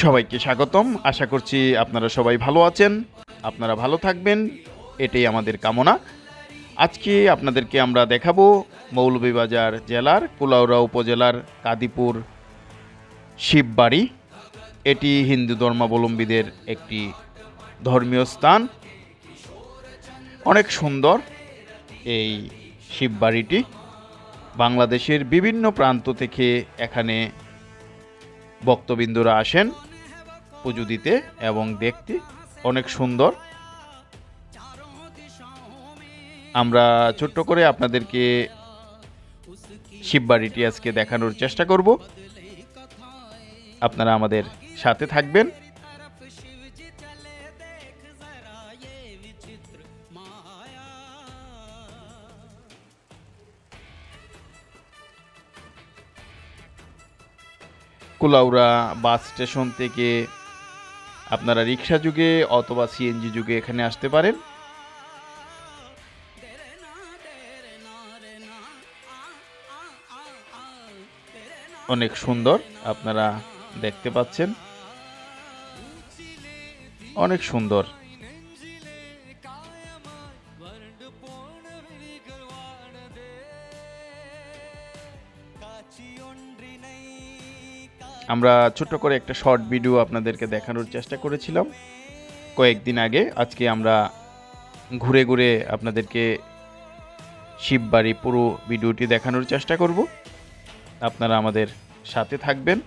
সবাইকে স্বাগতম। আশা করছি আপনারা সবাই ভালো আছেন, আপনারা ভালো থাকবেন, এটাই আমাদের কামনা। আজকে আপনাদেরকে আমরা দেখাবো মৌলভীবাজার জেলার কুলাউড়া উপজেলার কাদিপুর শিববাড়ি। এটি হিন্দু ধর্মাবলম্বীদের একটি ধর্মীয় স্থান। অনেক সুন্দর এই শিববাড়িটি। বাংলাদেশের বিভিন্ন প্রান্ত থেকে এখানে ভক্তবৃন্দরা আসেন পুজো দিতে এবং দেখতে। অনেক সুন্দর। আমরা ছোট্ট করে আপনাদেরকে শিববাড়িটি আজকে দেখানোর চেষ্টা করব। আপনারা আমাদের সাথে থাকবেন। কুলাউড়া বাস স্টেশন থেকে আপনারা রিক্সা যুগে অথবা সিএনজি যুগে এখানে আসতে পারেন। অনেক সুন্দর, আপনারা দেখতে পাচ্ছেন, অনেক সুন্দর। আমরা ছোট্ট করে একটা শর্ট ভিডিও আপনাদেরকে দেখানোর চেষ্টা করেছিলাম কয়েকদিন আগে। আজকে আমরা ঘুরে ঘুরে আপনাদেরকে শিববাড়ি পুরো ভিডিওটি দেখানোর চেষ্টা করব। আপনারা আমাদের সাথে থাকবেন।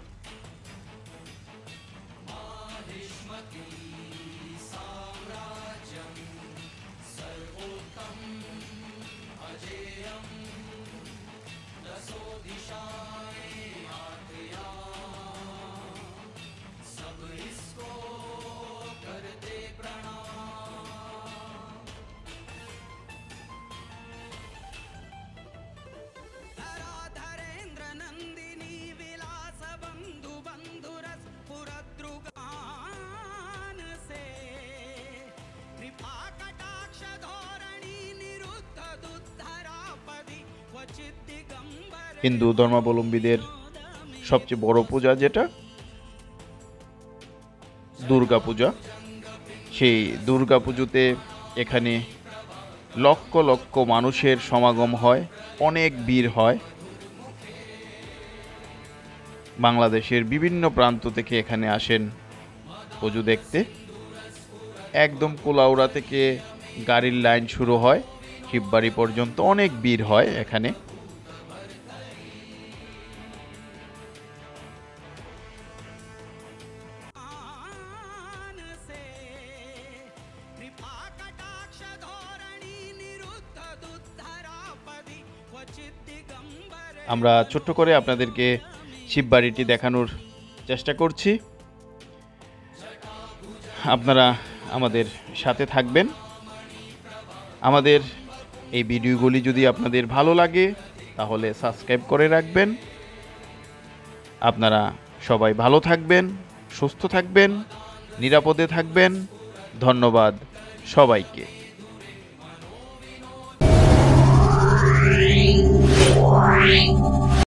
হিন্দু ধর্মাবলম্বীদের সবচেয়ে বড় পূজা যেটা দুর্গা পূজা, সেই দুর্গা পুজোতে এখানে লক্ষ লক্ষ মানুষের সমাগম হয়, অনেক ভিড় হয়। বাংলাদেশের বিভিন্ন প্রান্ত থেকে এখানে আসেন পুজো দেখতে। একদম কুলাউড়া থেকে গাড়ির লাইন শুরু হয় শিববাড়ি পর্যন্ত, অনেক ভিড় হয় এখানে। আমরা ছোট্ট করে আপনাদেরকে শিববাড়িটি দেখানোর চেষ্টা করছি। আপনারা আমাদের সাথে থাকবেন। আমাদের এই ভিডিওগুলি যদি আপনাদের ভালো লাগে তাহলে সাবস্ক্রাইব করে রাখবেন। আপনারা সবাই ভালো থাকবেন, সুস্থ থাকবেন, নিরাপদে থাকবেন। ধন্যবাদ সবাইকে।